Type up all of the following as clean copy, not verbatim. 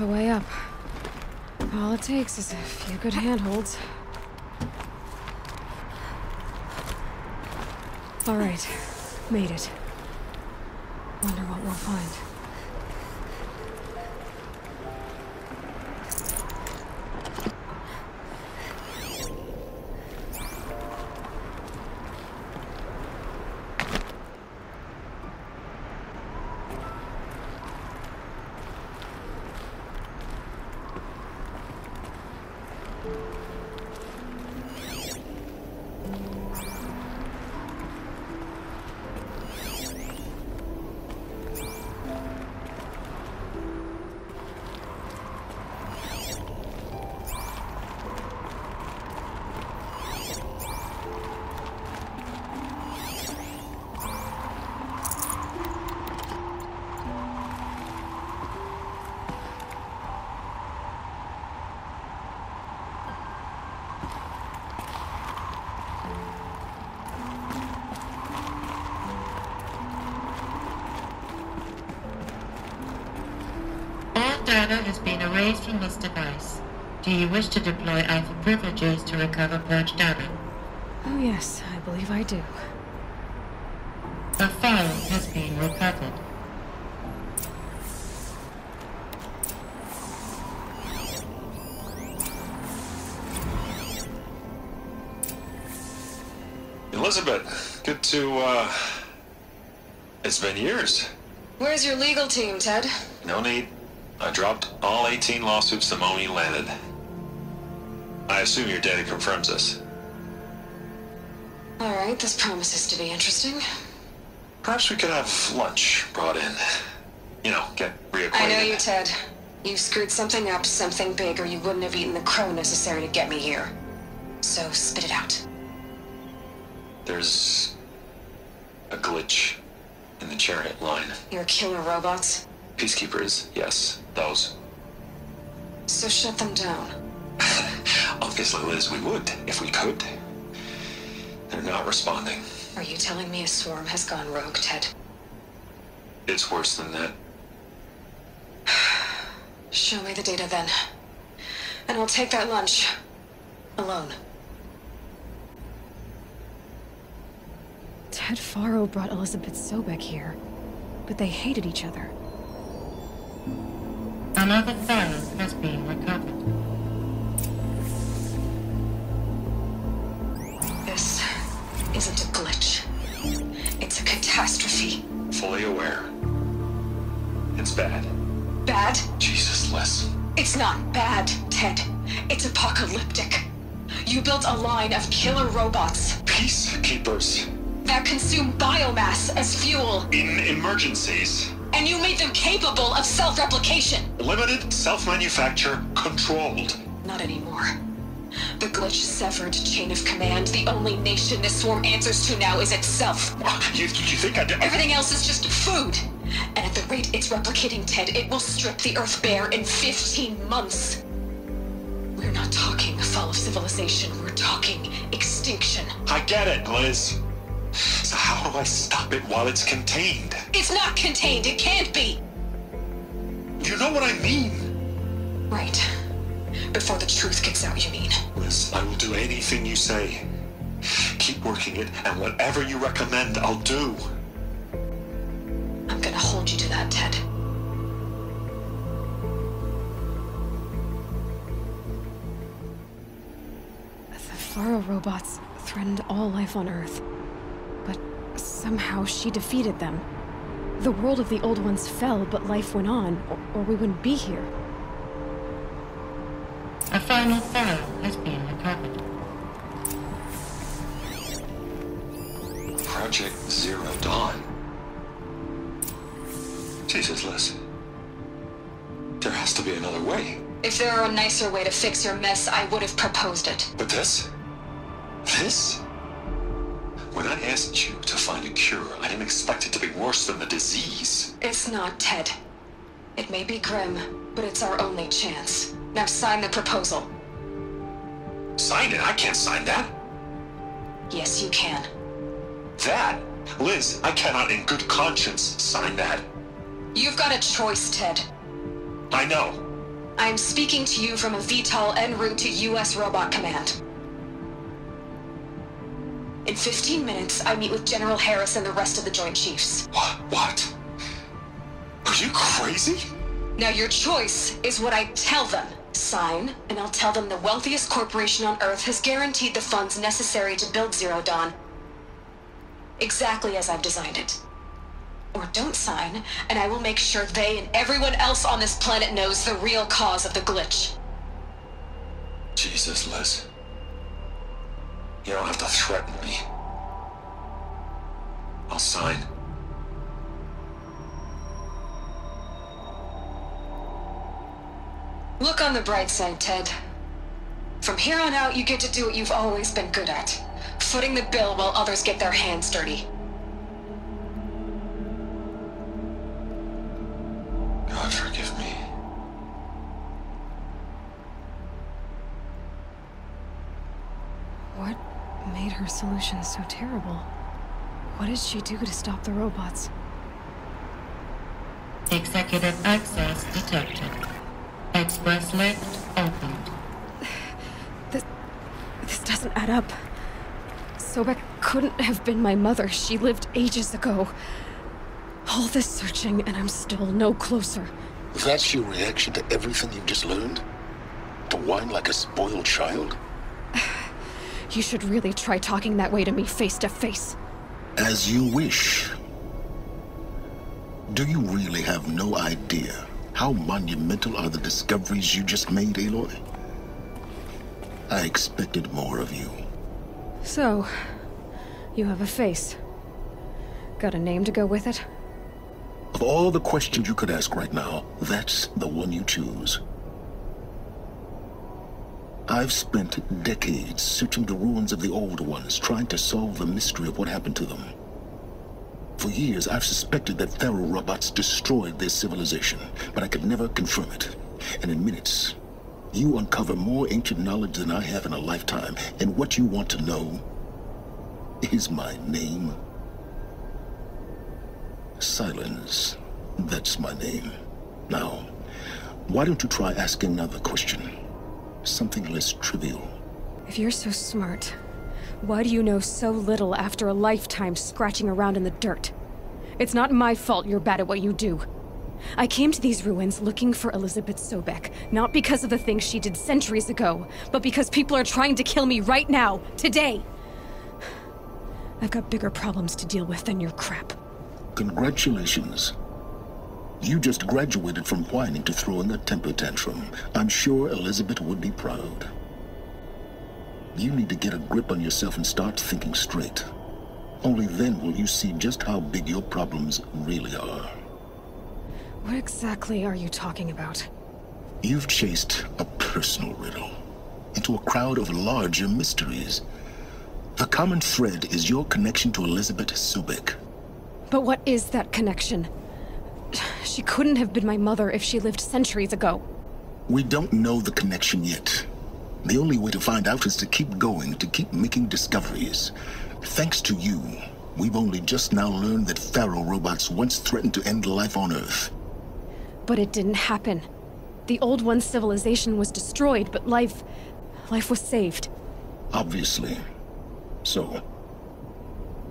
A way up. All it takes is a few good handholds. All right, made it. Wonder what we'll find. Data has been erased from this device. Do you wish to deploy Alpha privileges to recover purged data? Oh yes, I believe I do. A file has been recovered. Elizabeth, good to, it's been years. Where's your legal team, Ted? No need. I dropped all 18 lawsuits the moment you landed. I assume your data confirms this. All right, this promises to be interesting. Perhaps we could have lunch brought in. You know, get reacquainted. I know you, Ted. You screwed something up, something big, or you wouldn't have eaten the crow necessary to get me here. So spit it out. There's a glitch in the chariot line. Your killer robots? Peacekeepers, yes, those. So shut them down. Obviously, Liz, we would, if we could. They're not responding. Are you telling me a swarm has gone rogue, Ted? It's worse than that. Show me the data then. And I'll take that lunch. Alone. Ted Faro brought Elizabeth Sobek here, but they hated each other. Another file has been recovered. This isn't a glitch. It's a catastrophe. Fully aware. It's bad. Bad? Jesus, Liz. It's not bad, Ted. It's apocalyptic. You built a line of killer robots Peacekeepers. that consume biomass as fuel, In emergencies. and you made them capable of self-replication. Limited, self-manufacture, controlled. Not anymore. The glitch severed chain of command. The only nation this swarm answers to now is itself. You think I did? Everything else is just food. And at the rate it's replicating, Ted, it will strip the Earth bare in 15 months. We're not talking fall of civilization. We're talking extinction. I get it, Liz. So how do I stop it while it's contained? It's not contained. It can't be. You know what I mean? Right. Before the truth gets out, you mean? Liz, I will do anything you say. Keep working it, and whatever you recommend, I'll do. I'm gonna hold you to that, Ted. The Faro robots threatened all life on Earth, but somehow she defeated them. The world of the old ones fell, but life went on, or we wouldn't be here. A final file has been recovered. Project Zero Dawn. Jesus, Liz. There has to be another way. If there were a nicer way to fix your mess, I would have proposed it. But this? This? When I asked you to find a cure, I didn't expect it to be worse than the disease. It's not, Ted. It may be grim, but it's our only chance. Now sign the proposal. Sign it? I can't sign that. Yes, you can. That? Liz, I cannot in good conscience sign that. You've got a choice, Ted. I know. I am speaking to you from a VTOL en route to U.S. Robot Command. In 15 minutes, I meet with General Harris and the rest of the Joint Chiefs. What? Are you crazy? Now your choice is what I tell them. Sign, and I'll tell them the wealthiest corporation on Earth has guaranteed the funds necessary to build Zero Dawn. Exactly as I've designed it. Or don't sign, and I will make sure they and everyone else on this planet knows the real cause of the glitch. Jesus, Liz. You don't have to threaten me. I'll sign. Look on the bright side, Ted. From here on out, you get to do what you've always been good at. Footing the bill while others get their hands dirty. God forgive me. What made her solution so terrible? What did she do to stop the robots? Executive access detected. Express lift opened. This doesn't add up. Sobek couldn't have been my mother. She lived ages ago. All this searching, and I'm still no closer. That's your reaction to everything you've just learned? To whine like a spoiled child? You should really try talking that way to me face to face. As you wish. Do you really have no idea how monumental are the discoveries you just made, Aloy? I expected more of you. So, you have a face. Got a name to go with it? Of all the questions you could ask right now, that's the one you choose. I've spent decades searching the ruins of the old ones, trying to solve the mystery of what happened to them. For years, I've suspected that Faro robots destroyed their civilization, but I could never confirm it. And in minutes, you uncover more ancient knowledge than I have in a lifetime, and what you want to know is my name. Silence. That's my name. Now, why don't you try asking another question? Something less trivial. If you're so smart, why do you know so little after a lifetime scratching around in the dirt? It's not my fault you're bad at what you do. I came to these ruins looking for Elizabeth Sobek, not because of the things she did centuries ago, but because people are trying to kill me right now, today. I've got bigger problems to deal with than your crap. Congratulations. You just graduated from whining to throwing a temper tantrum. I'm sure Elizabeth would be proud. You need to get a grip on yourself and start thinking straight. Only then will you see just how big your problems really are. What exactly are you talking about? You've chased a personal riddle into a crowd of larger mysteries. The common thread is your connection to Elizabeth Sobek. But what is that connection? She couldn't have been my mother if she lived centuries ago. We don't know the connection yet. The only way to find out is to keep going, to keep making discoveries. Thanks to you, we've only just now learned that Faro robots once threatened to end life on Earth. But it didn't happen. The Old One's civilization was destroyed, but life was saved. Obviously. So,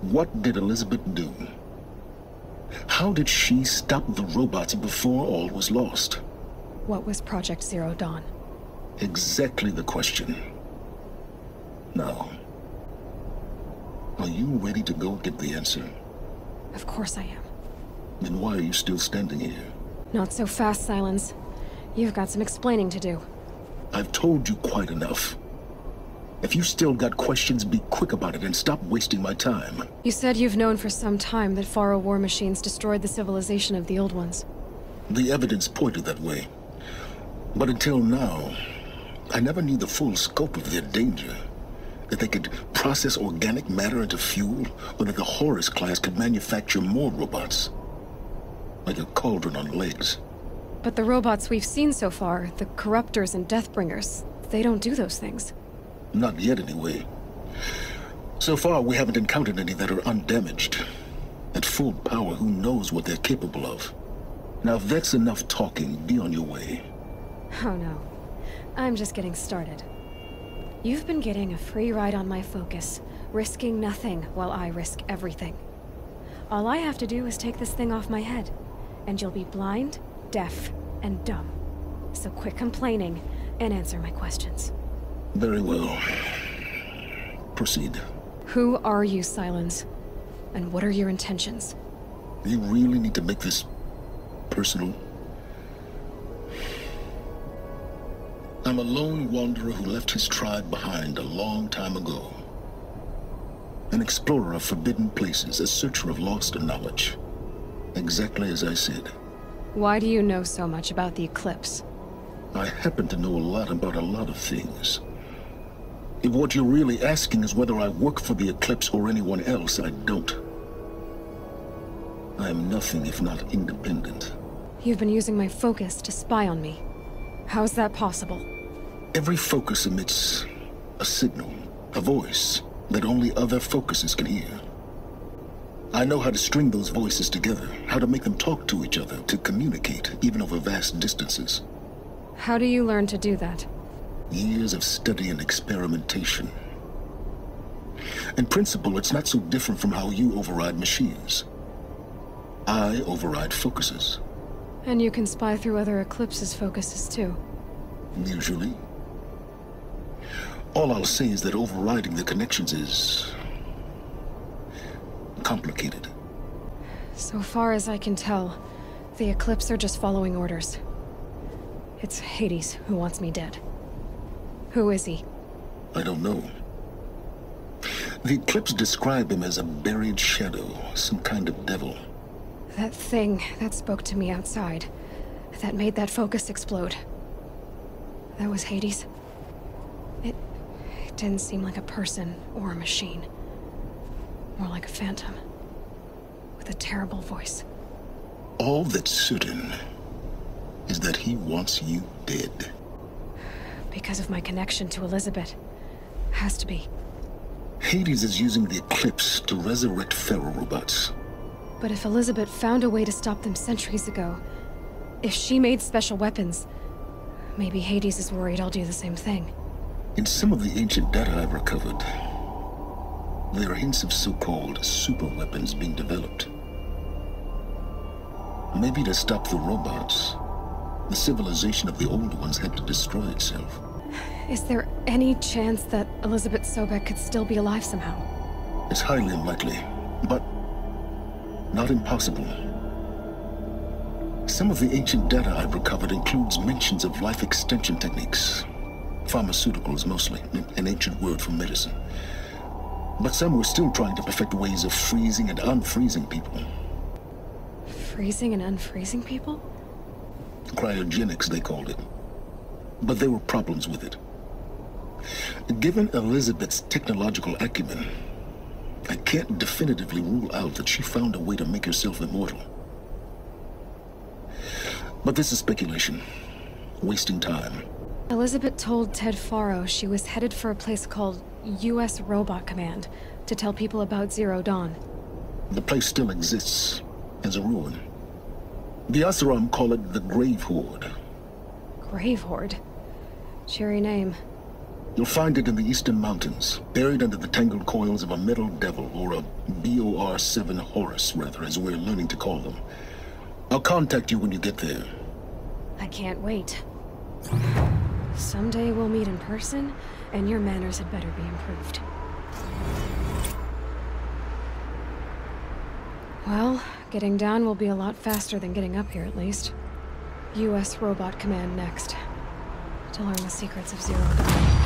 what did Elizabeth do? How did she stop the robots before all was lost? What was Project Zero Dawn? Exactly the question. Now, are you ready to go get the answer? Of course I am. Then why are you still standing here? Not so fast, Silence. You've got some explaining to do. I've told you quite enough. If you still got questions, be quick about it and stop wasting my time. You said you've known for some time that Faro war machines destroyed the civilization of the Old Ones. The evidence pointed that way. But until now, I never knew the full scope of their danger. That they could process organic matter into fuel, or that the Horus class could manufacture more robots. Like a cauldron on legs. But the robots we've seen so far, the Corruptors and Deathbringers, they don't do those things. Not yet, anyway. So far, we haven't encountered any that are undamaged. At full power, who knows what they're capable of? Now, if that's enough talking, be on your way. Oh no. I'm just getting started. You've been getting a free ride on my focus, risking nothing while I risk everything. All I have to do is take this thing off my head, and you'll be blind, deaf, and dumb. So quit complaining and answer my questions. Very well. Proceed. Who are you, Silence? And what are your intentions? You really need to make this personal? I'm a lone wanderer who left his tribe behind a long time ago. An explorer of forbidden places, a searcher of lost knowledge. Exactly as I said. Why do you know so much about the eclipse? I happen to know a lot about a lot of things. If what you're really asking is whether I work for the eclipse or anyone else, I don't. I am nothing if not independent. You've been using my focus to spy on me. How's that possible? Every focus emits a signal, a voice, that only other focuses can hear. I know how to string those voices together, how to make them talk to each other, to communicate, even over vast distances. How do you learn to do that? Years of study and experimentation. In principle, it's not so different from how you override machines. I override focuses. And you can spy through other eclipses' focuses too. Usually. All I'll say is that overriding the connections is complicated. So far as I can tell, the Eclipse are just following orders. It's Hades who wants me dead. Who is he? I don't know. The Eclipse describe him as a buried shadow, some kind of devil. That thing that spoke to me outside, that made that focus explode. That was Hades? It didn't seem like a person or a machine. More like a phantom. With a terrible voice. All that's certain is that he wants you dead. Because of my connection to Elizabeth. Has to be. Hades is using the Eclipse to resurrect feral robots. But if Elizabeth found a way to stop them centuries ago, if she made special weapons, maybe Hades is worried I'll do the same thing. In some of the ancient data I've recovered, there are hints of so-called super weapons being developed. Maybe to stop the robots, the civilization of the old ones had to destroy itself. Is there any chance that Elizabeth Sobek could still be alive somehow? It's highly unlikely, but not impossible. Some of the ancient data I've recovered includes mentions of life extension techniques. Pharmaceuticals, mostly, an ancient word for medicine. But some were still trying to perfect ways of freezing and unfreezing people. Freezing and unfreezing people? Cryogenics, they called it. But there were problems with it. Given Elizabeth's technological acumen, I can't definitively rule out that she found a way to make herself immortal. But this is speculation. Wasting time. Elizabeth told Ted Faro she was headed for a place called U.S. Robot Command to tell people about Zero Dawn. The place still exists as a ruin. The Asaram call it the Grave Hoard. Grave Hoard? Cheery name. You'll find it in the Eastern Mountains, buried under the tangled coils of a metal devil, or a BOR-7 Horus, rather, as we're learning to call them. I'll contact you when you get there. I can't wait. Someday we'll meet in person, and your manners had better be improved. Well, getting down will be a lot faster than getting up here, at least. U.S. Robot Command next. To learn the secrets of Zero Dawn.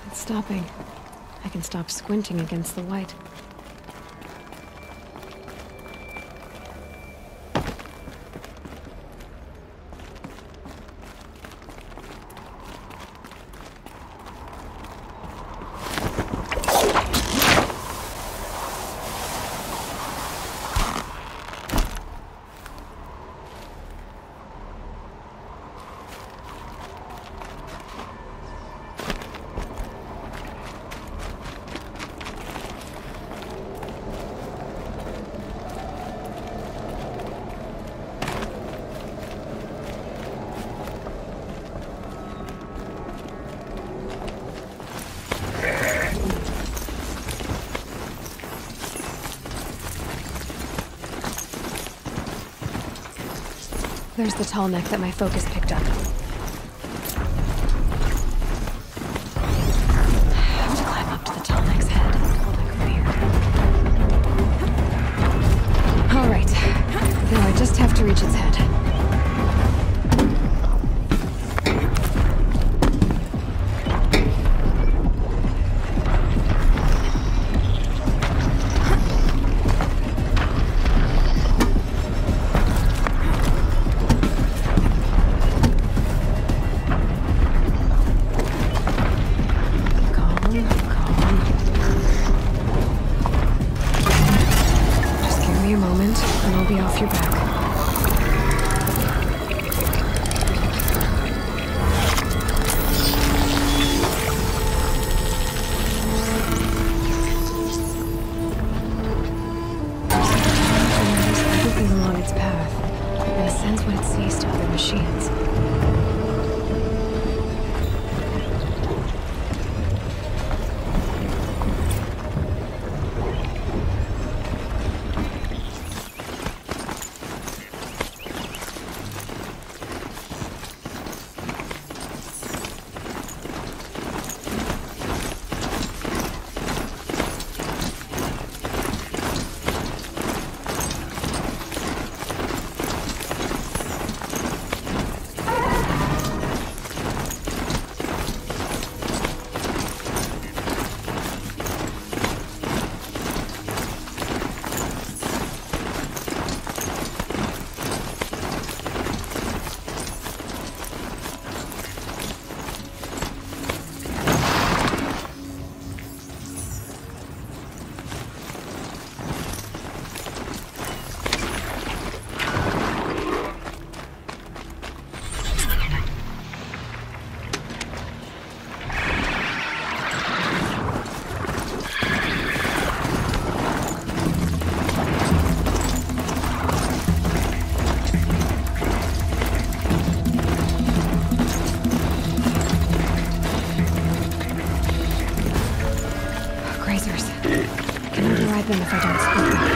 It's stopping. I can stop squinting against the light. There's the tall neck that my focus picked up. I have to climb up to the tall neck's head. Like weird. All right. Now I just have to reach its head. If I don't speak them.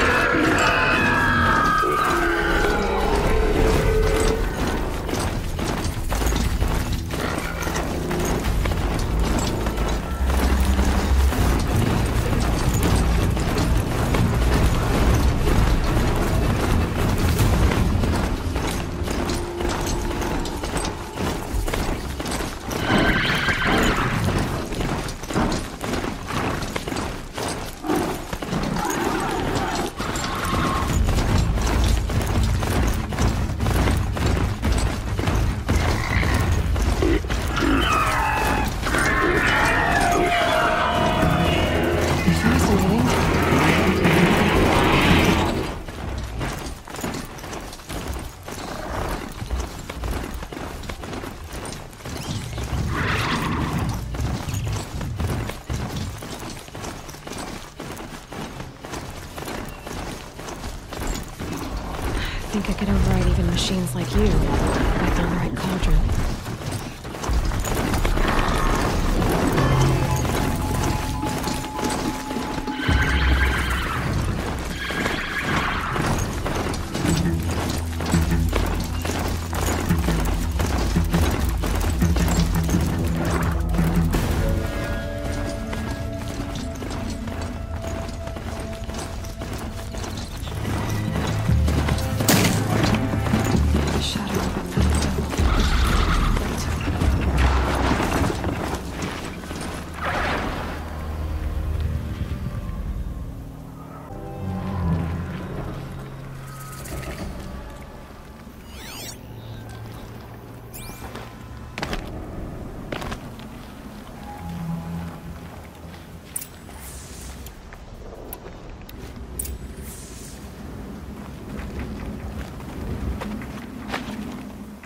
I think I could override even machines like you, if I found the right cauldron.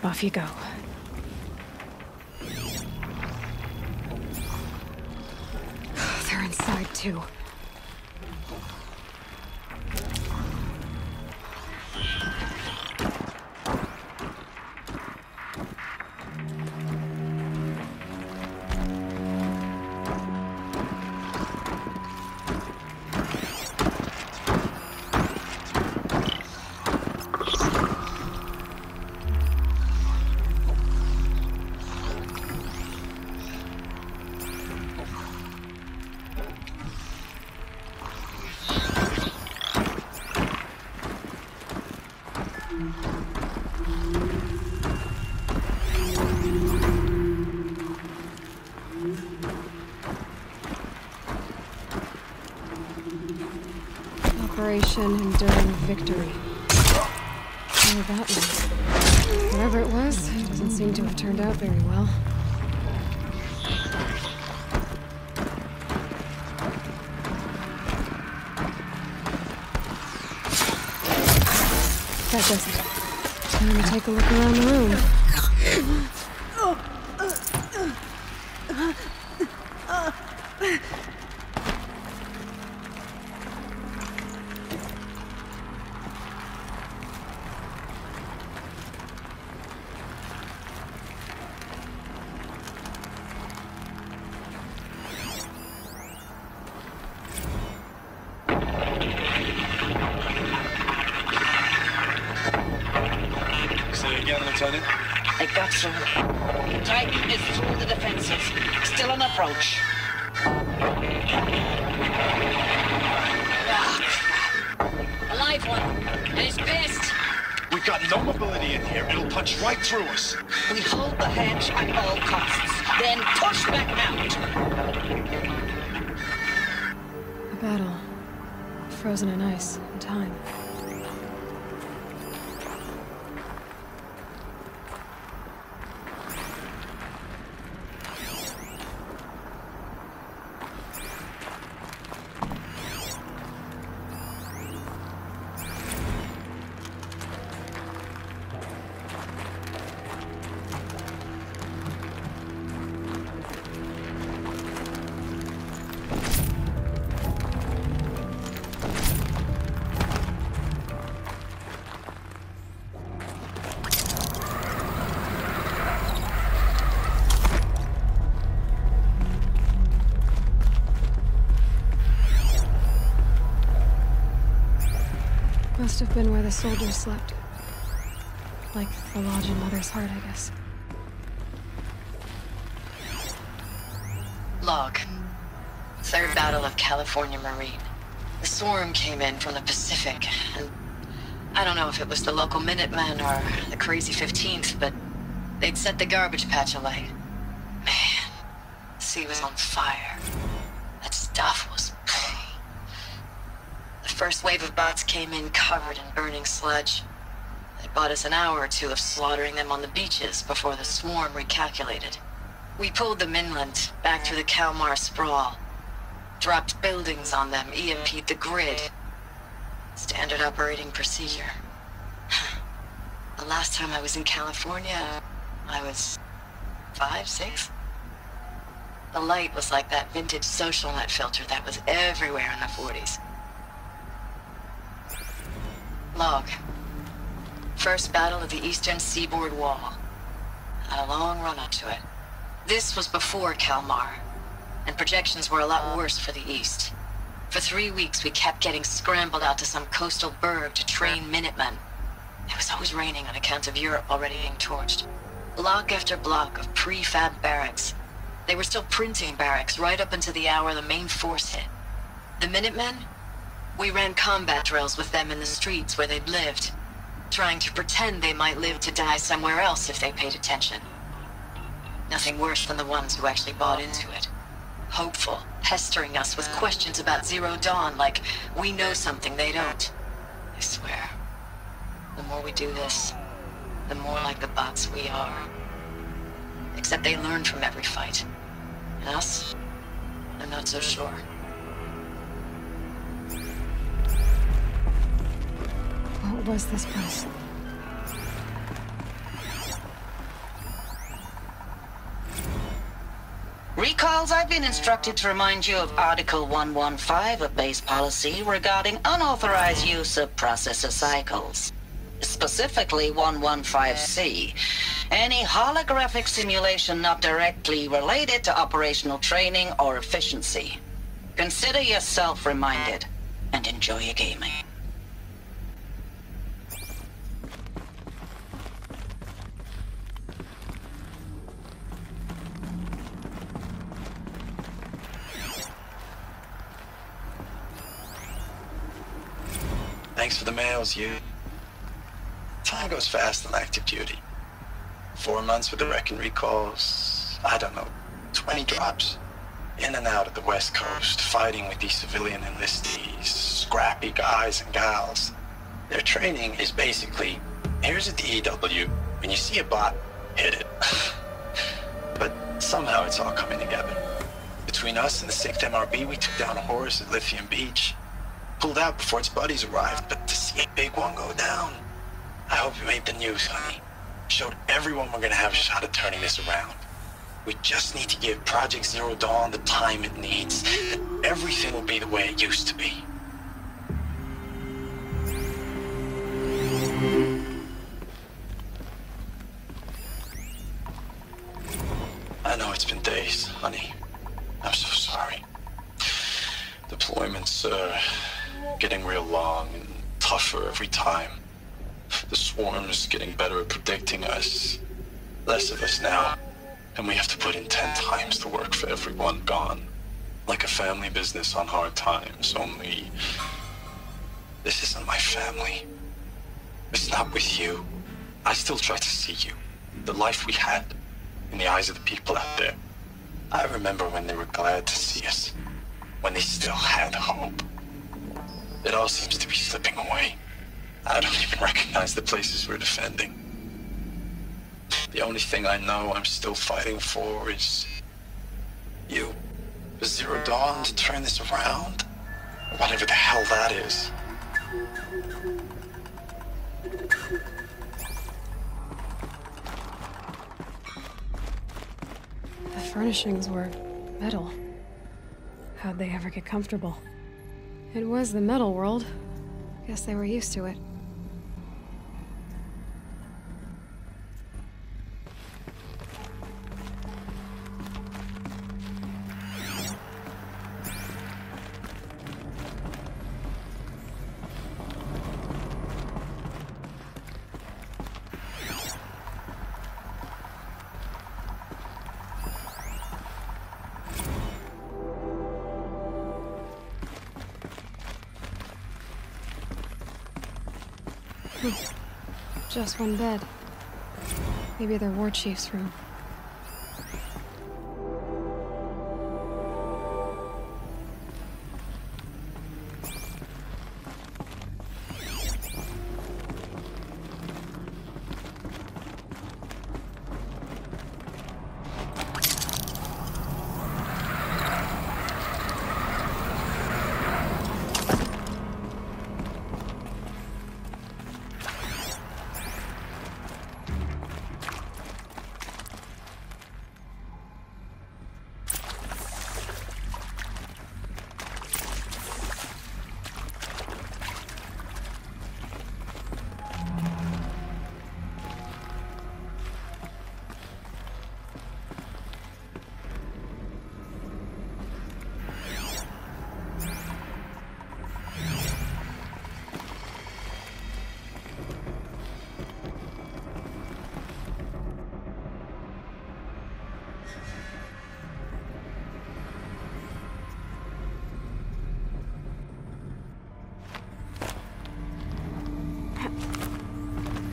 Off you go. They're inside, too. Operation Enduring Victory. Oh, that one. Whatever it was, it doesn't seem to have turned out very well. That does it. Time to take a look around the room. Lieutenant? I got some. Titan is through the defenses. Still on approach. A live one. And he's pissed. We've got no mobility in here. It'll punch right through us. We hold the hedge at all costs. Then push back out. A battle. Frozen in ice and time. Must have been where the soldiers slept. Like the lodge in Mother's Heart, I guess. Log. Third Battle of California Marine. The swarm came in from the Pacific, and I don't know if it was the local Minutemen or the crazy 15th, but they'd set the garbage patch alight. Man, the sea was on fire. That stuff was... The first wave of bots came in covered in burning sludge. They bought us an hour or two of slaughtering them on the beaches before the swarm recalculated. We pulled them inland, back through the Kalmar sprawl. Dropped buildings on them, EMP'd the grid. Standard operating procedure. The last time I was in California, I was 5, 6? The light was like that vintage social net filter that was everywhere in the 40s. Log. First battle of the eastern seaboard wall. Had a long run up to it. This was before Kalmar, and projections were a lot worse for the east. For 3 weeks we kept getting scrambled out to some coastal burg to train Minutemen. It was always raining on account of Europe already being torched. Block after block of prefab barracks. They were still printing barracks right up until the hour the main force hit. The Minutemen? We ran combat drills with them in the streets where they'd lived, trying to pretend they might live to die somewhere else if they paid attention. Nothing worse than the ones who actually bought into it. Hopeful, pestering us with questions about Zero Dawn like we know something they don't. I swear, the more we do this, the more like the bots we are. Except they learn from every fight. And us? I'm not so sure. What was this place? Recalls, I've been instructed to remind you of Article 115 of base policy regarding unauthorized use of processor cycles. Specifically 115C. Any holographic simulation not directly related to operational training or efficiency. Consider yourself reminded, and enjoy your gaming. Thanks for the mails, you. Time goes fast on active duty. 4 months with the wreck and recalls, I don't know, 20 drops. in and out of the West Coast, fighting with these civilian enlistees, scrappy guys and gals. Their training is basically, here's a DEW, when you see a bot, hit it. But somehow it's all coming together. Between us and the 6th MRB, we took down a horse at Lithium Beach. Pulled out before its buddies arrived, but to see a big one go down, I hope it made the news, honey. Showed everyone we're gonna have a shot at turning this around. We just need to give Project Zero Dawn the time it needs, and everything will be the way it used to be. I know it's been days, honey. I'm so sorry. Deployments are getting real long and tougher every time. The swarm's getting better at predicting us. Less of us now. And we have to put in 10 times the work for everyone gone. Like a family business on hard times, only... this isn't my family. It's not with you. I still try to see you. The life we had in the eyes of the people out there. I remember when they were glad to see us. When they still had hope. It all seems to be slipping away. I don't even recognize the places we're defending. The only thing I know I'm still fighting for is you. For Zero Dawn to turn this around. Whatever the hell that is. The furnishings were metal. How'd they ever get comfortable? It was the metal world. Guess they were used to it. Just one bed. Maybe their war chief's room.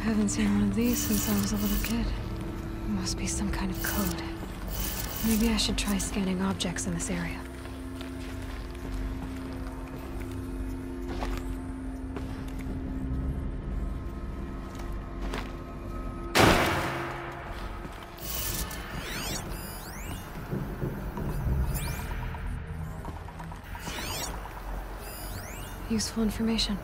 Haven't seen one of these since I was a little kid. It must be some kind of code. Maybe I should try scanning objects in this area. Useful information.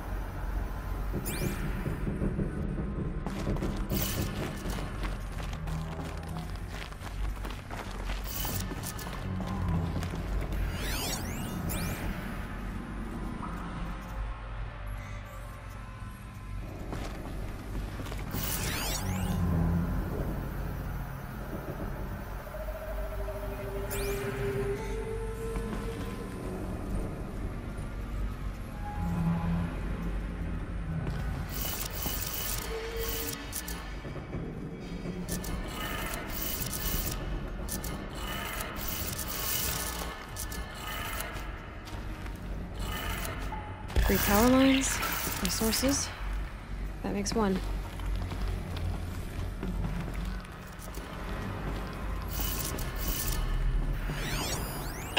Three power lines, resources. That makes one.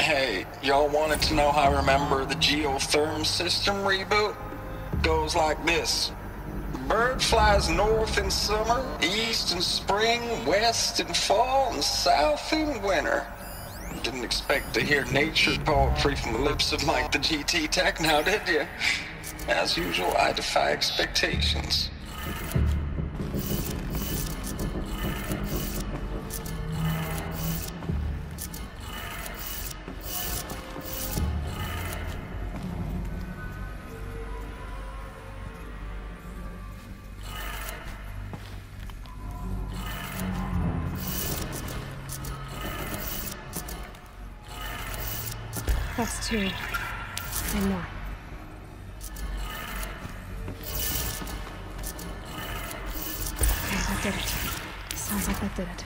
Hey, y'all wanted to know how I remember the geotherm system reboot? Goes like this. Bird flies north in summer, east in spring, west in fall, and south in winter. Didn't expect to hear nature poetry from the lips of Mike the GT Tech now, did you? As usual, I defy expectations. That's 2. One more. Okay, that did it. Sounds like that did it.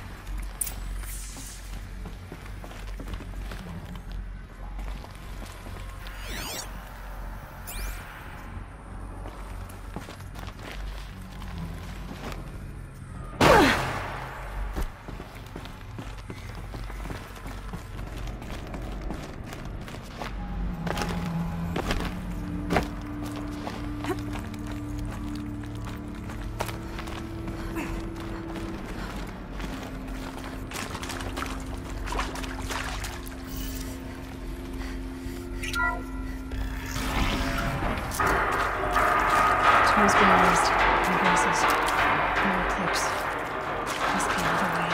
Tools being used. No braces. No eclipse. Must be another way.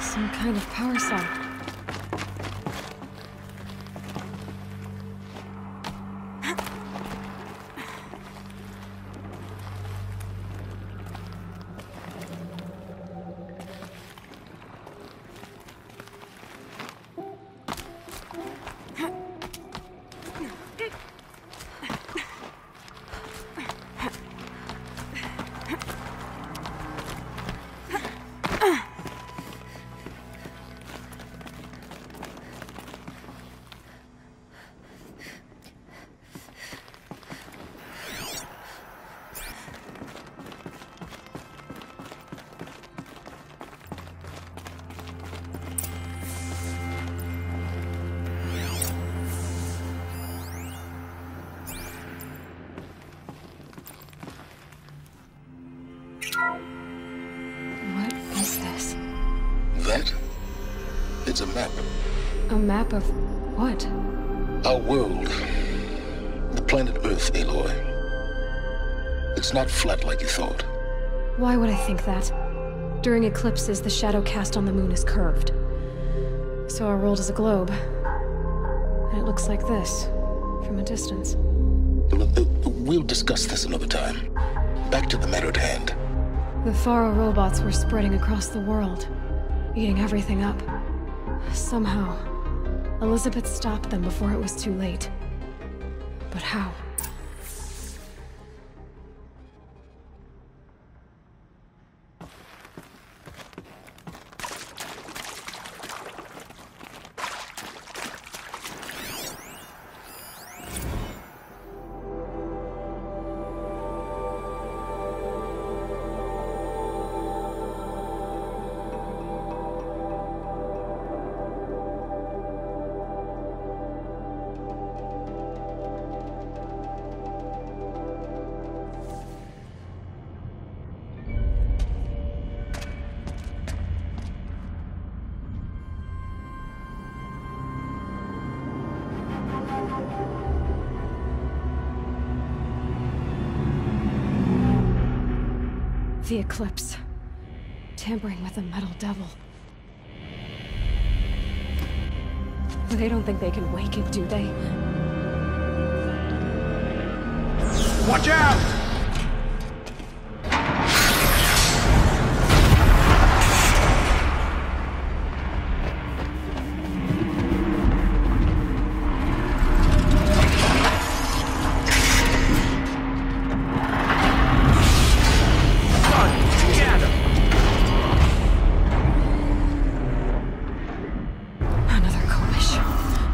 Some kind of power cell. What is this? That? It's a map. A map of what? Our world. The planet Earth, Aloy. It's not flat like you thought. Why would I think that? During eclipses, the shadow cast on the moon is curved. So our world is a globe. And it looks like this, from a distance. We'll discuss this another time. Back to the matter at hand. The Faro robots were spreading across the world, eating everything up. Somehow, Elizabeth stopped them before it was too late. But how? The eclipse. Tampering with the metal devil. They don't think they can wake it, do they? Watch out!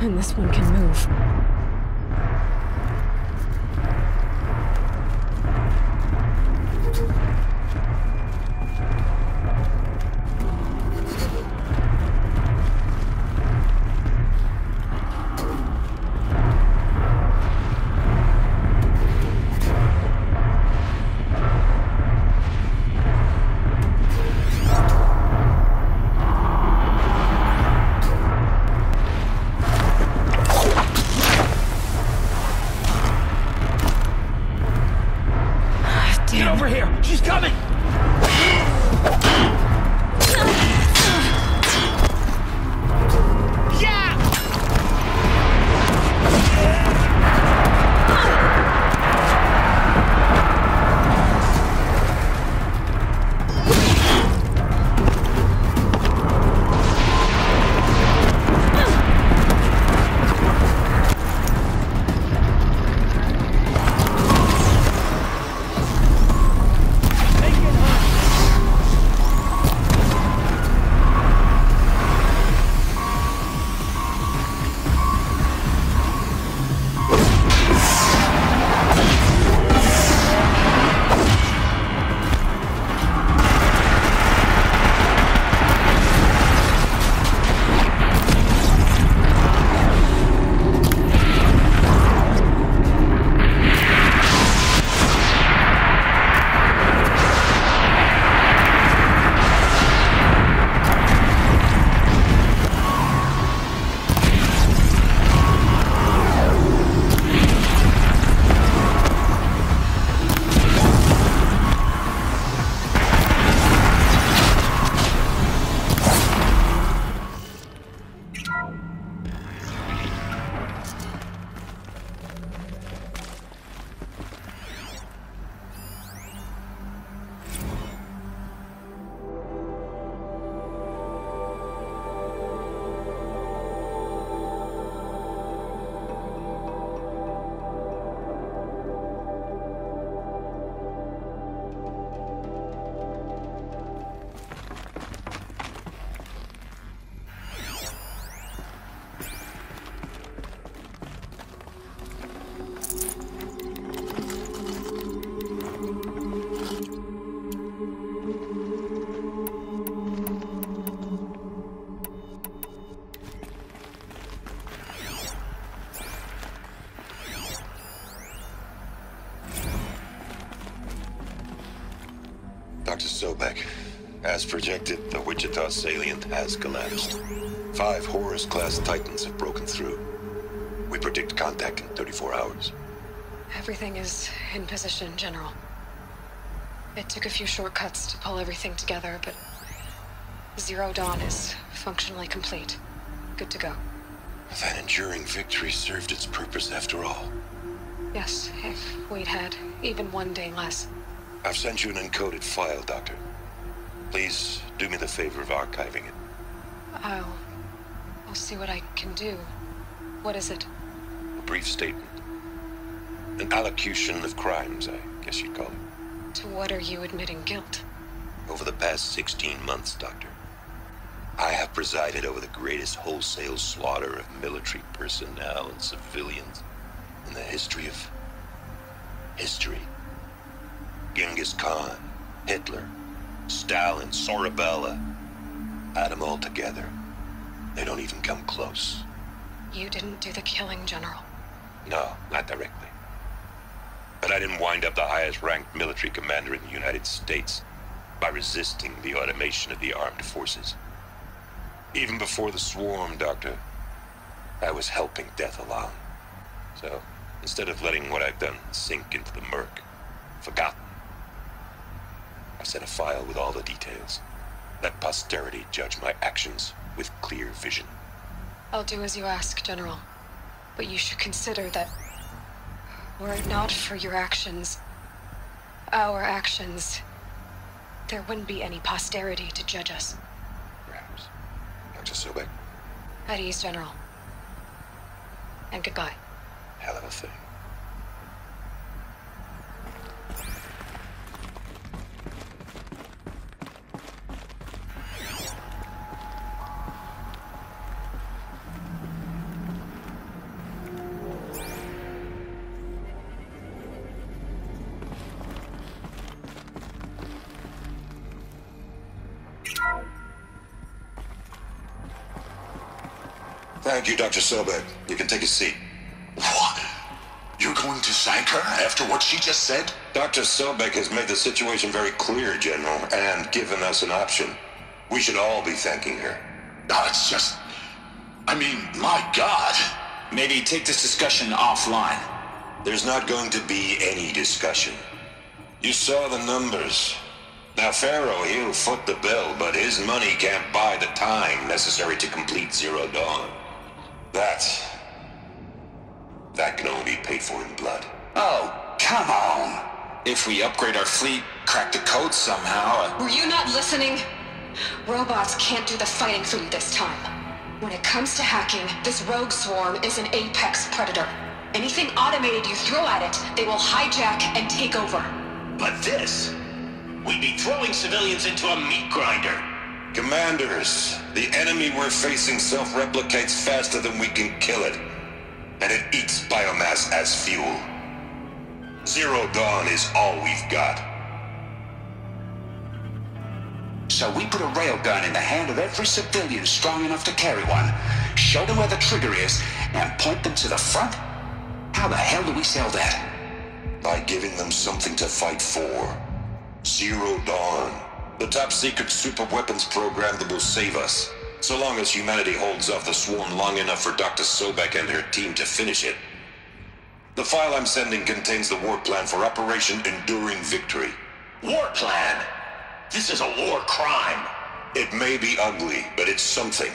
And this one can move. Over here! She's coming! Dr. Sobek, as projected, the Wichita salient has collapsed. 5 Horus-class Titans have broken through. We predict contact in 34 hours. Everything is in position, General. It took a few shortcuts to pull everything together, but Zero Dawn is functionally complete. Good to go. That enduring victory served its purpose after all. Yes, if we'd had even one day less. I've sent you an encoded file, Doctor. Please do me the favor of archiving it. I'll see what I can do. What is it? A brief statement. An allocution of crimes, I guess you'd call it. To what are you admitting guilt? Over the past 16 months, Doctor, I have presided over the greatest wholesale slaughter of military personnel and civilians in the history of history. Genghis Khan, Hitler, Stalin, Sorabella. Add them all together. They don't even come close. You didn't do the killing, General. No, not directly. But I didn't wind up the highest-ranked military commander in the United States by resisting the automation of the armed forces. Even before the swarm, Doctor, I was helping death along. So, instead of letting what I've done sink into the murk, forgotten, I sent a file with all the details. Let posterity judge my actions with clear vision. I'll do as you ask, General. But you should consider that were it not for your actions, our actions, there wouldn't be any posterity to judge us. Perhaps. Dr. Sobek? At ease, General. And goodbye. Hell of a thing. Thank you, Dr. Sobek. You can take a seat. What? You're going to thank her after what she just said? Dr. Sobek has made the situation very clear, General, and given us an option. We should all be thanking her. No, it's just... I mean, my God. Maybe take this discussion offline. There's not going to be any discussion. You saw the numbers. Now, Pharaoh, he'll foot the bill, but his money can't buy the time necessary to complete Zero Dawn. That can only be paid for in blood. Oh, come on. If we upgrade our fleet, crack the code somehow... Were you not listening? Robots can't do the fighting for you this time. When it comes to hacking, this rogue swarm is an apex predator. Anything automated you throw at it, they will hijack and take over. But this... we'd be throwing civilians into a meat grinder. Commanders, the enemy we're facing self-replicates faster than we can kill it. And it eats biomass as fuel. Zero Dawn is all we've got. So we put a railgun in the hand of every civilian strong enough to carry one, show them where the trigger is, and point them to the front? How the hell do we sell that? By giving them something to fight for. Zero Dawn. The top-secret super-weapons program that will save us. So long as humanity holds off the swarm long enough for Dr. Sobek and her team to finish it. The file I'm sending contains the war plan for Operation Enduring Victory. War plan? This is a war crime. It may be ugly, but it's something.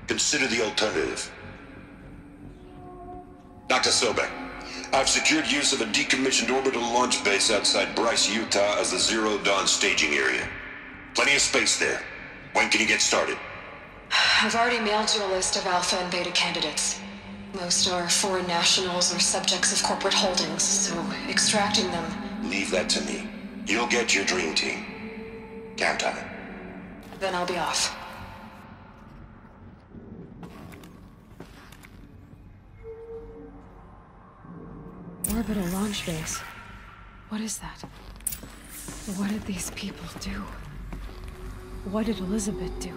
Consider the alternative. Dr. Sobek, I've secured use of a decommissioned orbital launch base outside Bryce, Utah as the Zero Dawn staging area. Plenty of space there. When can you get started? I've already mailed you a list of alpha and beta candidates. Most are foreign nationals or subjects of corporate holdings, so extracting them... Leave that to me. You'll get your dream team. Count on it. Then I'll be off. Orbital launch base. What is that? What did these people do? What did Elizabeth do?